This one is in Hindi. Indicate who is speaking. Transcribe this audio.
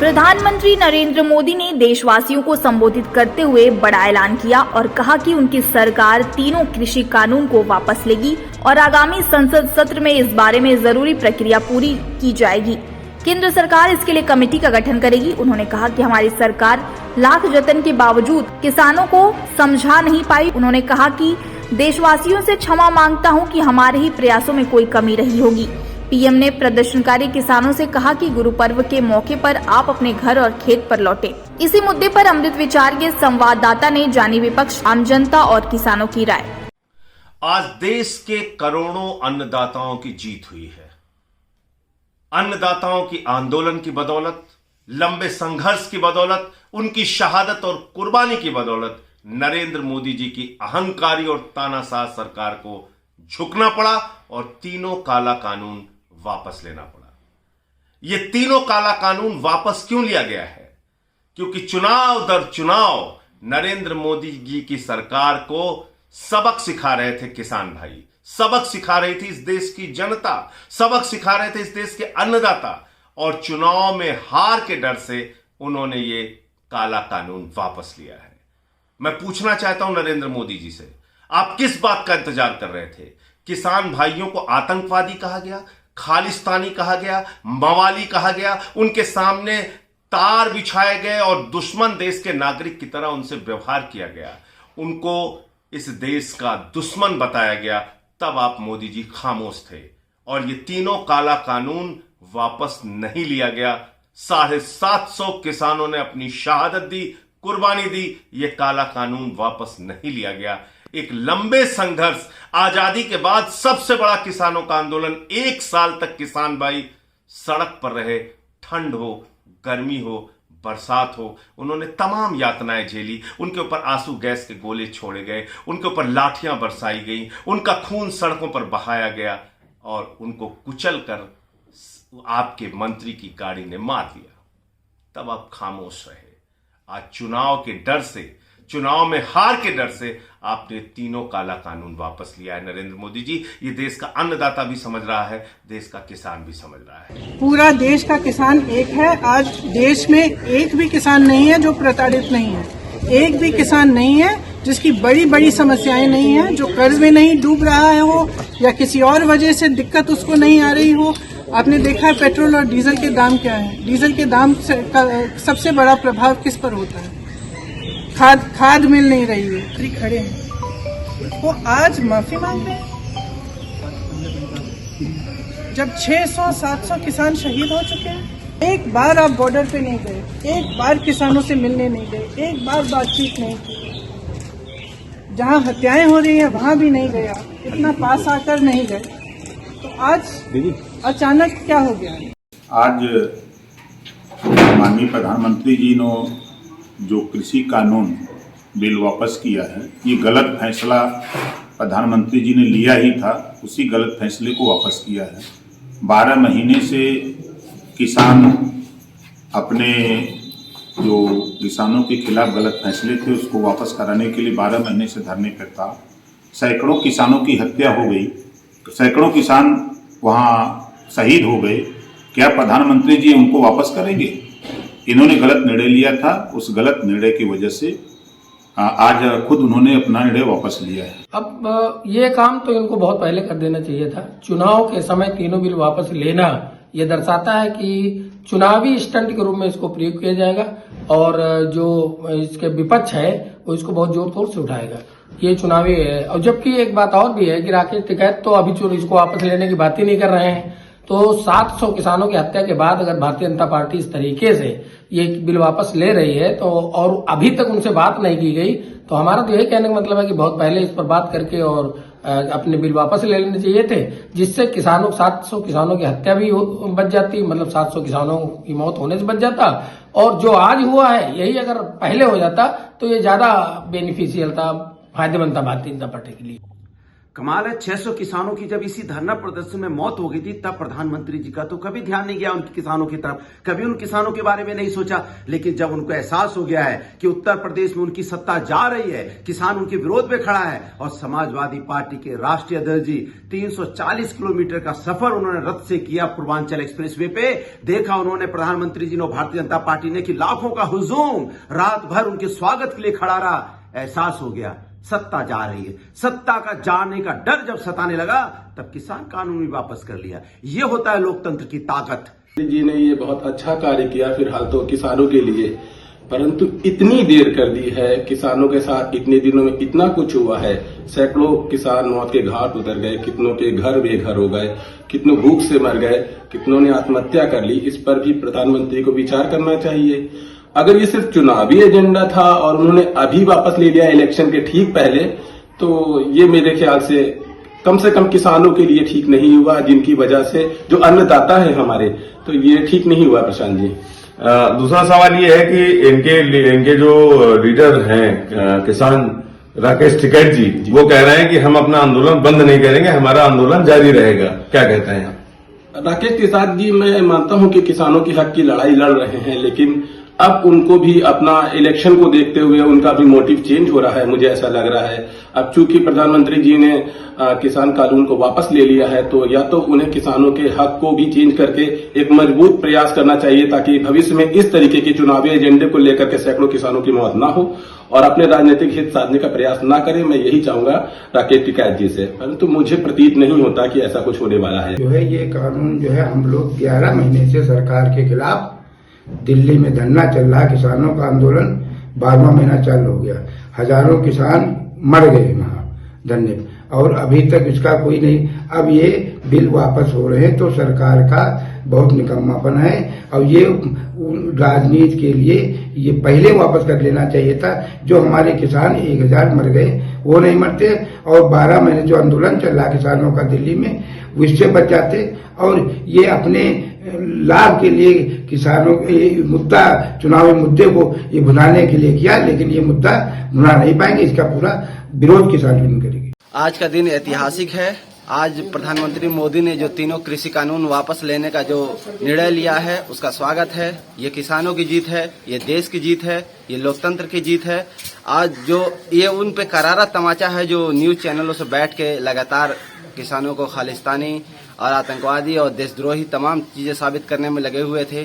Speaker 1: प्रधानमंत्री नरेंद्र मोदी ने देशवासियों को संबोधित करते हुए बड़ा ऐलान किया और कहा कि उनकी सरकार तीनों कृषि कानून को वापस लेगी और आगामी संसद सत्र में इस बारे में जरूरी प्रक्रिया पूरी की जाएगी। केंद्र सरकार इसके लिए कमेटी का गठन करेगी। उन्होंने कहा कि हमारी सरकार लाख जतन के बावजूद किसानों को समझा नहीं पाई। उन्होंने कहा कि देशवासियों से क्षमा मांगता हूं कि हमारे ही प्रयासों में कोई कमी रही होगी। पीएम ने प्रदर्शनकारी किसानों से कहा कि गुरु पर्व के मौके पर आप अपने घर और खेत पर लौटे। इसी मुद्दे पर अमृत विचार के संवाददाता ने जानी विपक्ष, आम जनता और किसानों की राय।
Speaker 2: आज देश के करोड़ों अन्नदाताओं की जीत हुई है। अन्नदाताओं की आंदोलन की बदौलत, लंबे संघर्ष की बदौलत, उनकी शहादत और कुर्बानी की बदौलत नरेंद्र मोदी जी की अहंकारी और तानाशाह सरकार को झुकना पड़ा और तीनों काला कानून वापस लेना पड़ा। ये तीनों काला कानून वापस क्यों लिया गया है? क्योंकि चुनाव दर चुनाव नरेंद्र मोदी जी की सरकार को सबक सिखा रहे थे किसान भाई, सबक सिखा रही थी इस देश की जनता, सबक सिखा रहे थे इस देश के अन्नदाता, और चुनाव में हार के डर से उन्होंने ये काला कानून वापस लिया है। मैं पूछना चाहता हूं नरेंद्र मोदी जी से, आप किस बात का इंतजार कर रहे थे? किसान भाइयों को आतंकवादी कहा गया, खालिस्तानी कहा गया, मवाली कहा गया, उनके सामने तार बिछाए गए और दुश्मन देश के नागरिक की तरह उनसे व्यवहार किया गया, उनको इस देश का दुश्मन बताया गया। तब आप मोदी जी खामोश थे और ये तीनों काला कानून वापस नहीं लिया गया। 750 किसानों ने अपनी शहादत दी, कुर्बानी दी, ये काला कानून वापस नहीं लिया गया। एक लंबे संघर्ष, आजादी के बाद सबसे बड़ा किसानों का आंदोलन, 1 साल तक किसान भाई सड़क पर रहे, ठंड हो, गर्मी हो, बरसात हो, उन्होंने तमाम यातनाएं झेली। उनके ऊपर आंसू गैस के गोले छोड़े गए, उनके ऊपर लाठियां बरसाई गई, उनका खून सड़कों पर बहाया गया और उनको कुचलकर आपके मंत्री की गाड़ी ने मार दिया। तब आप खामोश रहे। आज चुनाव के डर से, चुनाव में हार के डर से आपने तीनों काला कानून वापस लिया है। नरेंद्र मोदी जी, ये देश का अन्नदाता भी समझ रहा है, देश का किसान भी समझ रहा है।
Speaker 3: पूरा देश का किसान एक है। आज देश में एक भी किसान नहीं है जो प्रताड़ित नहीं है, एक भी किसान नहीं है जिसकी बड़ी बड़ी समस्याएं नहीं है, जो कर्ज में नहीं डूब रहा है हो या किसी और वजह से दिक्कत उसको नहीं आ रही हो। आपने देखा है पेट्रोल और डीजल के दाम क्या है। डीजल के दाम का सबसे बड़ा प्रभाव किस पर होता है? खाद मिल नहीं रही है, खड़े हैं वो आज माफी मांग रहे हैं। जब 600-700 किसान शहीद हो चुके हैं, एक बार आप बॉर्डर पे नहीं गए, एक बार किसानों से मिलने नहीं गए, एक बार बातचीत नहीं की, जहां हत्याएं हो रही है वहां भी नहीं गया, इतना पास आकर नहीं गए, तो आज अचानक क्या हो गया?
Speaker 4: आज माननीय प्रधानमंत्री जी ने जो कृषि कानून बिल वापस किया है, ये गलत फैसला प्रधानमंत्री जी ने लिया ही था, उसी गलत फैसले को वापस किया है। 12 महीने से किसान अपने जो किसानों के खिलाफ गलत फैसले थे उसको वापस कराने के लिए 12 महीने से धरने पर था। सैकड़ों किसानों की हत्या हो गई, सैकड़ों किसान वहाँ शहीद हो गए। क्या प्रधानमंत्री जी उनको वापस करेंगे? इन्होंने गलत निर्णय लिया था, उस गलत निर्णय की वजह से आज खुद उन्होंने अपना निर्णय वापस लिया है।
Speaker 5: अब ये काम तो इनको बहुत पहले कर देना चाहिए था। चुनाव के समय तीनों बिल वापस लेना ये दर्शाता है कि चुनावी स्टंट के रूप में इसको प्रयोग किया जाएगा और जो इसके विपक्ष है वो इसको बहुत जोर तोर से उठाएगा। ये चुनावी है। और जबकि एक बात और भी है कि राकेश टिकैत तो अभी इसको वापस लेने की बात ही नहीं कर रहे हैं। तो 700 किसानों की हत्या के बाद अगर भारतीय जनता पार्टी इस तरीके से ये बिल वापस ले रही है तो, और अभी तक उनसे बात नहीं की गई, तो हमारा तो यही कहने का मतलब है कि बहुत पहले इस पर बात करके और अपने बिल वापस ले लेने चाहिए थे, जिससे 700 किसानों की हत्या भी बच जाती, मतलब 700 किसानों की मौत होने से बच जाता। और जो आज हुआ है यही अगर पहले हो जाता तो ये ज्यादा बेनिफिशियल था, फायदेमंद था भारतीय जनता पार्टी के लिए।
Speaker 6: कमाल है, 600 किसानों की जब इसी धरना प्रदर्शन में मौत हो गई थी तब प्रधानमंत्री जी का तो कभी ध्यान नहीं गया उन किसानों की तरफ, कभी उन किसानों के बारे में नहीं सोचा। लेकिन जब उनको एहसास हो गया है कि उत्तर प्रदेश में उनकी सत्ता जा रही है, किसान उनके विरोध में खड़ा है और समाजवादी पार्टी के राष्ट्रीय अध्यक्ष जी 340 किलोमीटर का सफर उन्होंने रथ से किया पूर्वांचल एक्सप्रेसवे पे, देखा उन्होंने प्रधानमंत्री जी ने, भारतीय जनता पार्टी ने, कि लाखों का हुजूम रात भर उनके स्वागत के लिए खड़ा रहा। एहसास हो गया सत्ता जा रही है, सत्ता का जाने का डर जब सताने लगा तब किसान कानून भी वापस कर लिया। ये होता है लोकतंत्र की ताकत।
Speaker 7: जी ने ये बहुत अच्छा कार्य किया फिलहाल तो किसानों के लिए, परंतु इतनी देर कर दी है किसानों के साथ, इतने दिनों में इतना कुछ हुआ है, सैकड़ों किसान मौत के घाट उतर गए, कितनों के घर बेघर हो गए, कितनों भूख से मर गए, कितनों ने आत्महत्या कर ली। इस पर भी प्रधानमंत्री को विचार करना चाहिए। अगर ये सिर्फ चुनावी एजेंडा था और उन्होंने अभी वापस ले लिया इलेक्शन के ठीक पहले, तो ये मेरे ख्याल से कम किसानों के लिए ठीक नहीं हुआ, जिनकी वजह से जो अन्नदाता है हमारे, तो ये ठीक नहीं हुआ। प्रशांत जी,
Speaker 8: दूसरा सवाल ये है कि इनके जो लीडर हैं किसान राकेश टिकैत जी, वो कह रहे हैं कि हम अपना आंदोलन बंद नहीं करेंगे, हमारा आंदोलन जारी रहेगा। क्या कहते हैं आप?
Speaker 7: राकेश टिकैत जी, मैं मानता हूं कि किसानों की हक की लड़ाई लड़ रहे हैं, लेकिन अब उनको भी अपना इलेक्शन को देखते हुए उनका भी मोटिव चेंज हो रहा है, मुझे ऐसा लग रहा है। अब चूंकि प्रधानमंत्री जी ने किसान कानून को वापस ले लिया है, तो या तो उन्हें किसानों के हक को भी चेंज करके एक मजबूत प्रयास करना चाहिए ताकि भविष्य में इस तरीके के चुनावी एजेंडे को लेकर के सैकड़ों किसानों की मौत ना हो और अपने राजनीतिक हित साधने का प्रयास ना करें। मैं यही चाहूंगा राकेश टिकैत जी से, परंतु मुझे प्रतीत नहीं होता कि ऐसा कुछ होने वाला है।
Speaker 9: जो है ये कानून जो है, हम लोग 11 महीने से सरकार के खिलाफ दिल्ली में धरना चल रहा, किसानों का आंदोलन 12वां महीना चालू हो गया, हजारों किसान मर गए वहां धरने, और अभी तक इसका कोई नहीं। अब ये बिल वापस हो रहे हैं तो सरकार का बहुत निकम्मापन है, और ये राजनीति के लिए ये पहले वापस कर लेना चाहिए था। जो हमारे किसान 1000 मर गए वो नहीं मरते, और 12 महीने जो आंदोलन चल रहा किसानों का दिल्ली में, वो इससे बच जाते। और ये अपने लाभ के लिए किसानों के मुद्दा, चुनावी मुद्दे को ये भुनाने के लिए किया, लेकिन ये मुद्दा भुना नहीं पाएंगे, इसका पूरा विरोध किसान यूनियन करेगी।
Speaker 10: आज का दिन ऐतिहासिक है। आज प्रधानमंत्री मोदी ने जो तीनों कृषि कानून वापस लेने का जो निर्णय लिया है, उसका स्वागत है। ये किसानों की जीत है, ये देश की जीत है, ये लोकतंत्र की जीत है। आज जो ये उन पे करारा तमाचा है जो न्यूज चैनलों से बैठ के लगातार किसानों को खालिस्तानी और आतंकवादी और देशद्रोही तमाम चीजें साबित करने में लगे हुए थे,